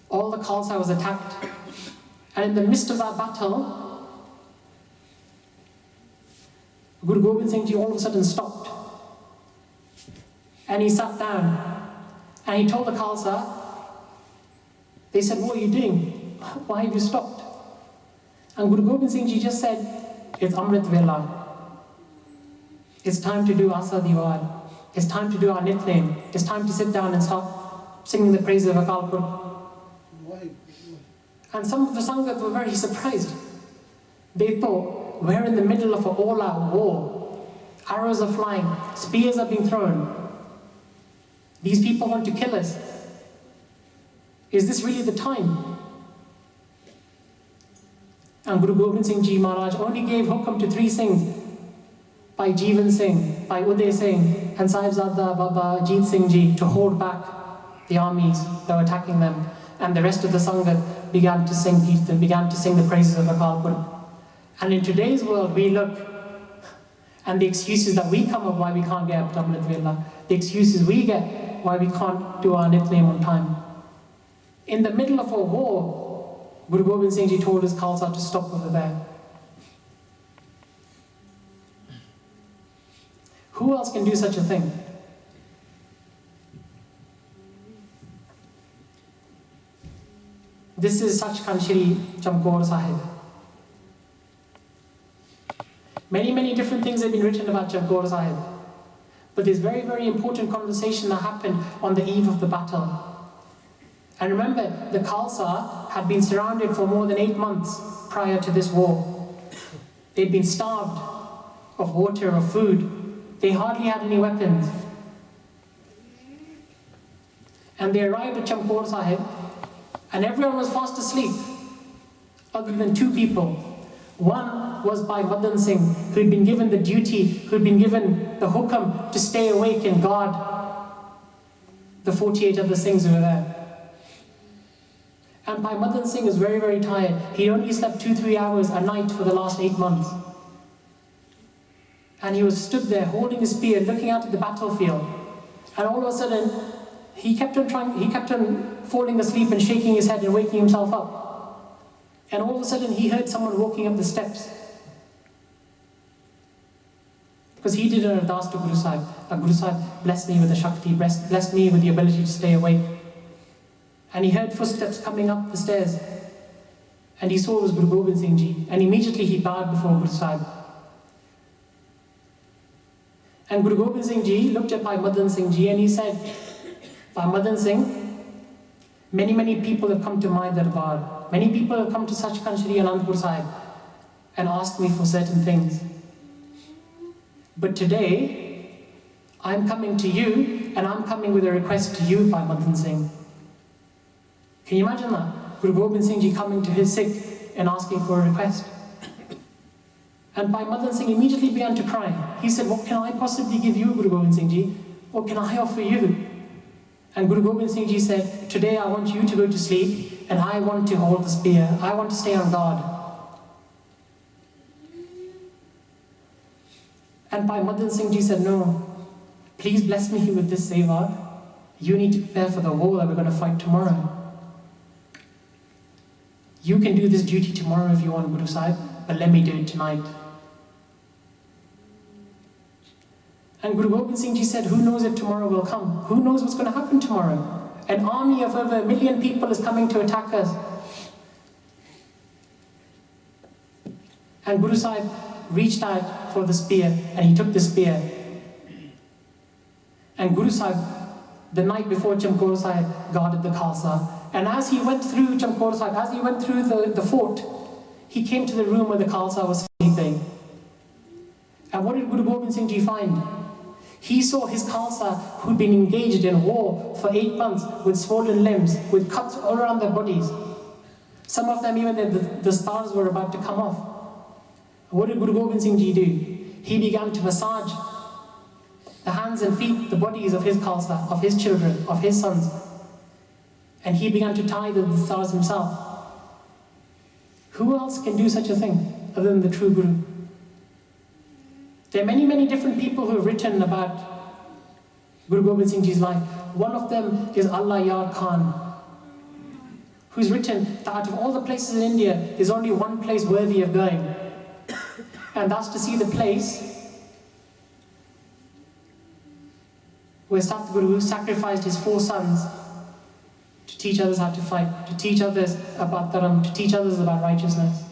all the Khalsa was attacked. And in the midst of that battle, Guru Gobind Singh Ji all of a sudden stopped. And he sat down. And he told the Khalsa, they said, what are you doing? Why have you stopped? And Guru Gobind Singh Ji just said, it's Amrit Vela. It's time to do Asa Diwar. It's time to do our Nitnem. It's time to sit down and start singing the praises of Akal Purkh. And some of the Sangat were very surprised. They thought, we're in the middle of an all-out war. Arrows are flying, spears are being thrown. These people want to kill us. Is this really the time? And Guru Gobind Singh Ji Maharaj only gave hukum to 3 Singhs, by Jeevan Singh, by Uday Singh, and Sahibzada Baba Jeet Singh Ji, to hold back the armies that were attacking them. And the rest of the Sangat began to sing Kirtan, began to sing the praises of Akal Purkh. And in today's world, we look, and the excuses that we come up why we can't get up to Amrit Vela, the excuses we get why we can't do our Nitnem on time. In the middle of a war, Guru Gobind Singh Ji told his Khalsa to stop over there. Who else can do such a thing? This is Sachkhand Shri Chamkaur Sahib. Many different things have been written about Chamkaur Sahib. But there's very, very important conversation that happened on the eve of the battle. And remember, the Khalsa had been surrounded for more than 8 months prior to this war. They'd been starved of water, of food. They hardly had any weapons. And they arrived at Chamkaur Sahib, and everyone was fast asleep, other than 2 people. One was Bhai Madan Singh, who'd been given the duty, who'd been given the hukam to stay awake and guard the 48 other Singhs who were there. And Bhai Madan Singh was very, very tired. He only slept 2-3 hours a night for the last 8 months. And he was stood there holding his spear, looking out at the battlefield. And all of a sudden, he kept on falling asleep and shaking his head and waking himself up. And all of a sudden, he heard someone walking up the steps. Because he did an ardas to Guru Sahib. Guru Sahib, bless me with the Shakti, bless me with the ability to stay awake. And he heard footsteps coming up the stairs. And he saw it was Guru Gobind Singh Ji. And immediately he bowed before Guru Sahib. And Guru Gobind Singh Ji looked at Bhai Madan Singh Ji and he said, Bhai Madan Singh, many people have come to my darbar. Many people have come to Sachkhand Shri Anandpur Sahib and asked me for certain things. But today, I'm coming to you and I'm coming with a request to you, Bhai Madan Singh. Can you imagine that? Guru Gobind Singh Ji coming to his Sikh and asking for a request. And Bhai Madan Singh immediately began to cry. He said, what can I possibly give you, Guru Gobind Singh Ji? What can I offer you? And Guru Gobind Singh Ji said, today I want you to go to sleep and I want to hold the spear. I want to stay on guard. And Bhai Madan Singh Ji said, no, please bless me with this seva. You need to prepare for the war that we're going to fight tomorrow. You can do this duty tomorrow if you want, Guru Sahib, but let me do it tonight. And Guru Gobind Singh Ji said, who knows if tomorrow will come? Who knows what's going to happen tomorrow? An army of over 1 million people is coming to attack us. And Guru Sahib reached out for the spear and he took the spear. And Guru Sahib, the night before Chamkaur Sahib, guarded the Khalsa. And as he went through Chamkaur Sahib, as he went through the fort, he came to the room where the Khalsa was sleeping. And what did Guru Gobind Singh Ji find? He saw his Khalsa who'd been engaged in war for 8 months with swollen limbs, with cuts all around their bodies. Some of them even the stars were about to come off. What did Guru Gobind Singh Ji do? He began to massage the hands and feet, the bodies of his Khalsa, of his children, of his sons. And he began to tie the stars himself. Who else can do such a thing other than the true Guru? There are many, many different people who have written about Guru Gobind Singh Ji's life. One of them is Allah Yar Khan, who's written that out of all the places in India, there's only one place worthy of going. And that's to see the place where Satguru sacrificed his 4 sons to teach others how to fight, to teach others about dharam, to teach others about righteousness.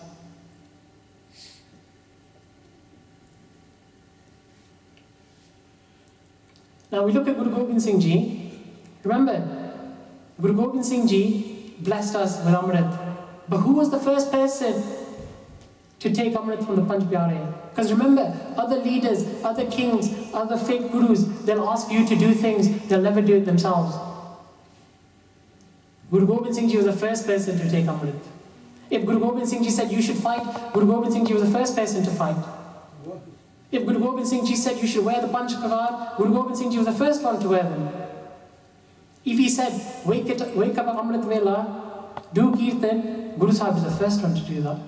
Now we look at Guru Gobind Singh Ji. Remember, Guru Gobind Singh Ji blessed us with Amrit. But who was the first person to take Amrit from the Panch Pyare? Because remember, other leaders, other kings, other fake gurus, they'll ask you to do things, they'll never do it themselves. Guru Gobind Singh Ji was the first person to take Amrit. If Guru Gobind Singh Ji said you should fight, Guru Gobind Singh Ji was the first person to fight. If Guru Gobind Singh Ji said you should wear the Panch Kavar, Guru Gobind Singh Ji was the first one to wear them. If he said, wake up at Amrit Vela, do Kirtan, Guru Sahib is the first one to do that.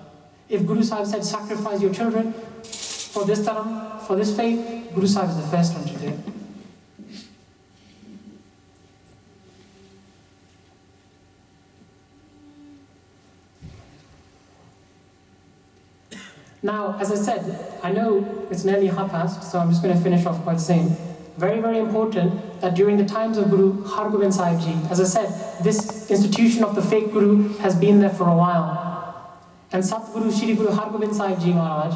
If Guru Sahib said, sacrifice your children for this dharam, for this faith, Guru Sahib is the first one to do it. Now, as I said, I know it's nearly past, so I'm just going to finish off by saying, very, very important that during the times of Guru Hargobind Sahib Ji, as I said, this institution of the fake Guru has been there for a while. And Satguru Shri Guru Hargobind Sahib Ji Maharaj,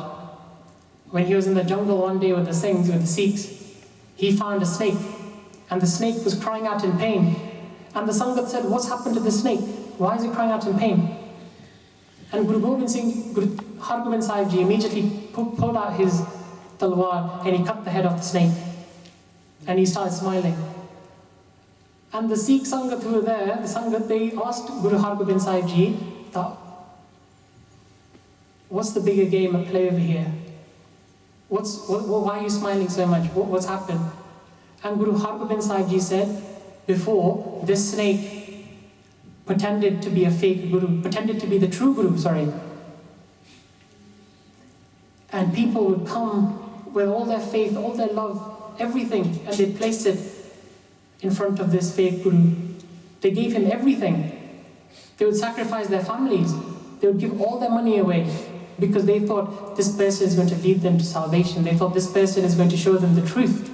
when he was in the jungle one day with the Singhs, with the Sikhs, he found a snake, and the snake was crying out in pain. And the Sangat said, what's happened to the snake? Why is it crying out in pain? And Guru Hargobind Sahib Ji immediately pulled out his talwar and he cut the head off the snake. And he started smiling. And the Sikh Sangat who were there, the Sangat, they asked Guru Hargobind Sahib Ji, what's the bigger game at play over here? Why are you smiling so much? What's happened? And Guru Hargobind Sahib Ji said, before, this snake pretended to be a fake Guru, pretended to be the true Guru, And people would come with all their faith, all their love, everything, and they placed it in front of this fake Guru. They gave him everything. They would sacrifice their families. They would give all their money away because they thought this person is going to lead them to salvation. They thought this person is going to show them the truth.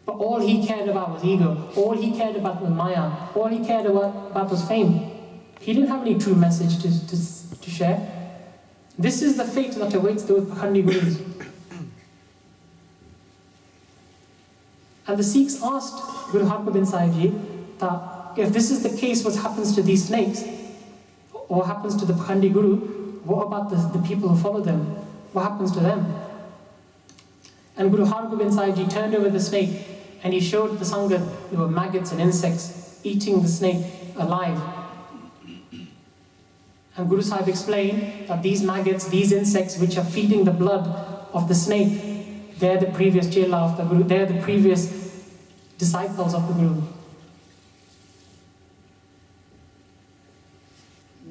But all he cared about was ego. All he cared about was maya. All he cared about was fame. He didn't have any true message to share. This is the fate that awaits those Pakhandi Gurus. And the Sikhs asked Guru Hargobind Sahib Ji that if this is the case, what happens to these snakes? What happens to the Pakhandi Guru? What about the people who follow them? What happens to them? And Guru Hargobind Sahib Ji turned over the snake and he showed the Sangat there were maggots and insects eating the snake alive. And Guru Sahib explained that these maggots, these insects which are feeding the blood of the snake, they're the previous chela of the Guru, they're the previous disciples of the Guru.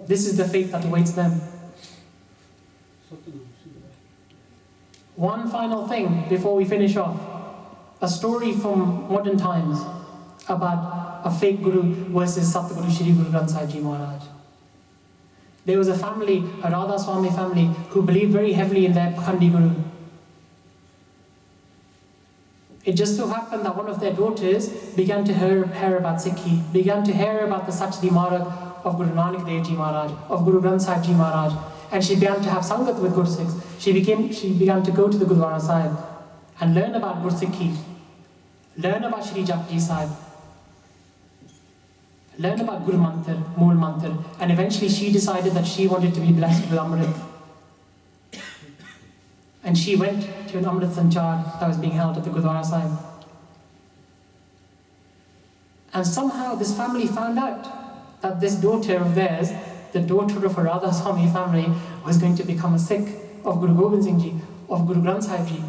This is the fate that awaits them. One final thing before we finish off. A story from modern times about a fake Guru versus Satguru Shri Guru Granth Sahib Ji Maharaj. There was a family, a Radha Swami family, who believed very heavily in their Pakhandi Guru. It just so happened that one of their daughters began to hear about Sikhi, began to hear about the Sachdi Marag of Guru Nanak Dev Ji Maharaj, of Guru Granth Sahib Ji Maharaj, and she began to have Sangat with Gursikhs. She began to go to the Gurdwara Sahib and learn about Gursikhi, learn about Shri Japji Sahib, learn about Guru Mantar, Mool Mantar, and eventually she decided that she wanted to be blessed with Amrit. And she went to an Amrit Sanchar that was being held at the Gurdwara Sahib. And somehow this family found out that this daughter of theirs, the daughter of a Radha Swami family, was going to become a Sikh of Guru Gobind Singh Ji, of Guru Granth Sahib Ji.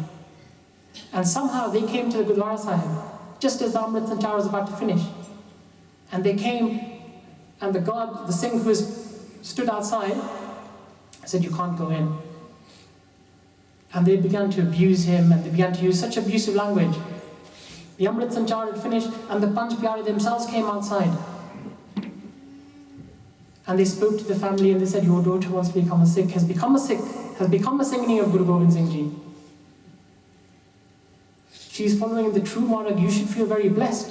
And somehow they came to the Gurdwara Sahib just as the Amrit Sanchar was about to finish. And they came, and the Singh who stood outside said, "You can't go in." And they began to abuse him, and they began to use such abusive language. The Amrit Sanchar had finished, and the Panch Pyare themselves came outside. And they spoke to the family, and they said, "Your daughter wants to become a Sikh, has become a Singhi of Guru Gobind Singh Ji. She is following the true monarch, you should feel very blessed."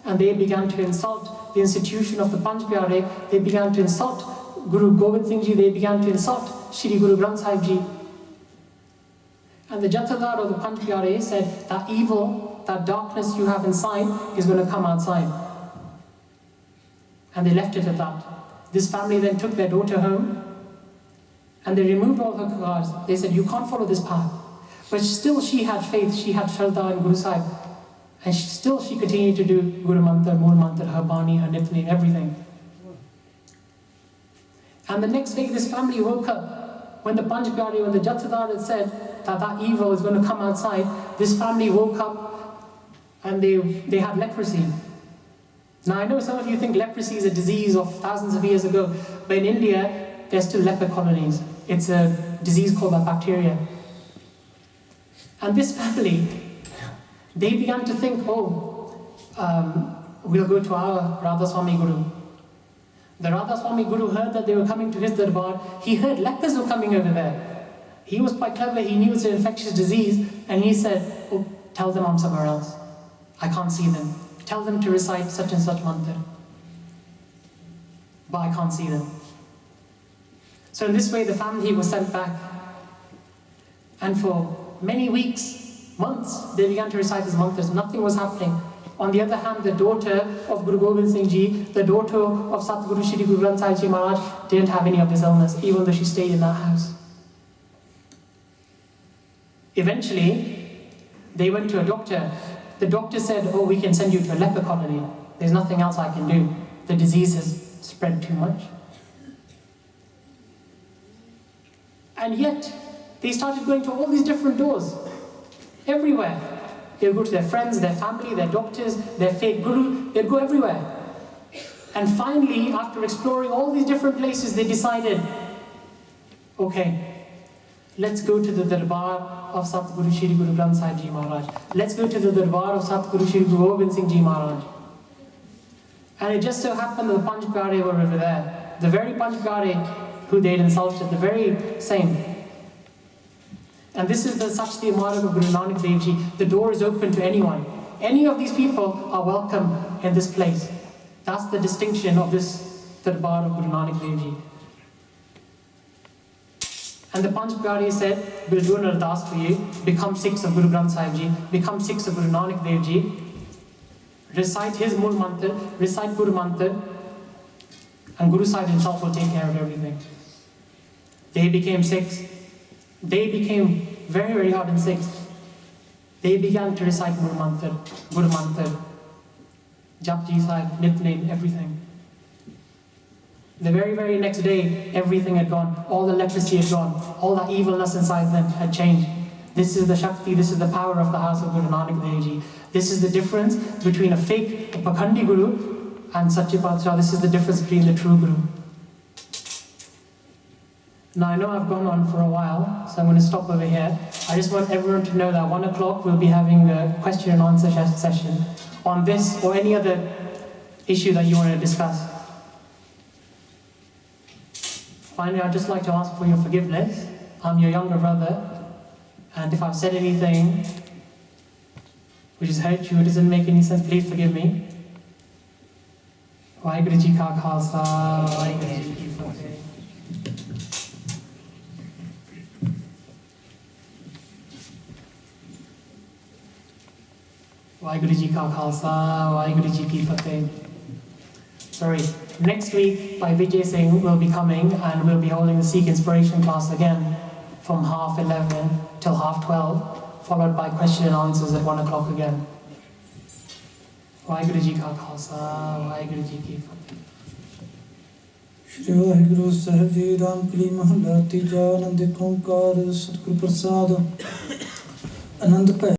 And they began to insult the institution of the Panch Pyare. They began to insult Guru Gobind Singh Ji. They began to insult Shri Guru Granth Sahib Ji. And the Jathadar of the Panch Pyare said, that evil, that darkness you have inside is going to come outside. And they left it at that. This family then took their daughter home, and they removed all her cards. They said, "You can't follow this path." But still she had faith, she had Shraddha in Guru Sahib. And still she continued to do Guru Mantra, Mool Mantra, her Bani, her Nitni, everything. And the next day this family woke up. When the Panch Pyare, when the Jathadar had said that evil is going to come outside, this family woke up and they had leprosy. Now I know some of you think leprosy is a disease of thousands of years ago, but in India there's still leper colonies. It's a disease called by bacteria. And this family, they began to think, we'll go to our Radha Swami Guru. The Radha Swami Guru heard that they were coming to his darbar. He heard lepers were coming over there. He was quite clever, he knew it's an infectious disease, and he said, "Oh, tell them I'm somewhere else. I can't see them. Tell them to recite such and such mantra. But I can't see them." So in this way the family was sent back. And for many weeks, months, they began to recite these mantras. Nothing was happening. On the other hand, the daughter of Guru Gobind Singh Ji, the daughter of Satguru Shri Guru Granth Sahib Ji Maharaj, didn't have any of this illness, even though she stayed in that house. Eventually, they went to a doctor. The doctor said, "Oh, we can send you to a leper colony. There's nothing else I can do. The disease has spread too much." And yet, they started going to all these different doors, everywhere. They would go to their friends, their family, their doctors, their fake guru. They'd go everywhere. And finally, after exploring all these different places, they decided, okay, let's go to the darbar of Satguru Shri Guru Granth Sahib Ji Maharaj. Let's go to the darbar of Satguru Shri Guru Gobind Singh Ji Maharaj. And it just so happened that the Panch Pyare were over there. The very Panch Pyare who they'd insulted, the very same. And this is such the Amarat of Guru Nanak Dev Ji. The door is open to anyone. Any of these people are welcome in this place. That's the distinction of this darbar of Guru Nanak Dev Ji. And the Panch Pyare said, "We'll do an ardas for you. Become Sikhs of Guru Granth Sahib Ji. Become Sikhs of Guru Nanak Dev Ji. Recite his Mool Mantra. Recite Guru Mantra. And Guru Sahib himself will take care of everything." They became Sikhs. They became very, very ardent Sikhs. They began to recite Guru Mantra, Japji Sahib, Nitnin, everything. The very, very next day, everything had gone. All the leprosy had gone. All that evilness inside them had changed. This is the Shakti, this is the power of the house of Guru Nanak Dev Ji. This is the difference between a fake, a Pakhandi Guru and Sache Padshah. This is the difference between the true Guru. Now I know I've gone on for a while, so I'm going to stop over here. I just want everyone to know that at 1 o'clock we'll be having a question and answer session on this or any other issue that you want to discuss. Finally, I'd just like to ask for your forgiveness. I'm your younger brother, and if I've said anything which has hurt you, it doesn't make any sense, please forgive me. Vaheguru Ji Ka Khalsa, Vaheguru Ji Ki Fateh. Vaheguru Ji Ka Khalsa, Vaheguru Ji Ki Fateh. Sorry, next week Bhai Singh will be coming and we'll be holding the Sikhing Inspiration class again from 11:30 till 12:30. followed by question and answers at 1 o'clock again. Waheguru Ji Ka Khalsa, Waheguru Ji Ki Fateh. Shri Waheguru Sahib Ji Ram Kali Mahalla Tija Anand Ek Onkar Satguru Prasad Anand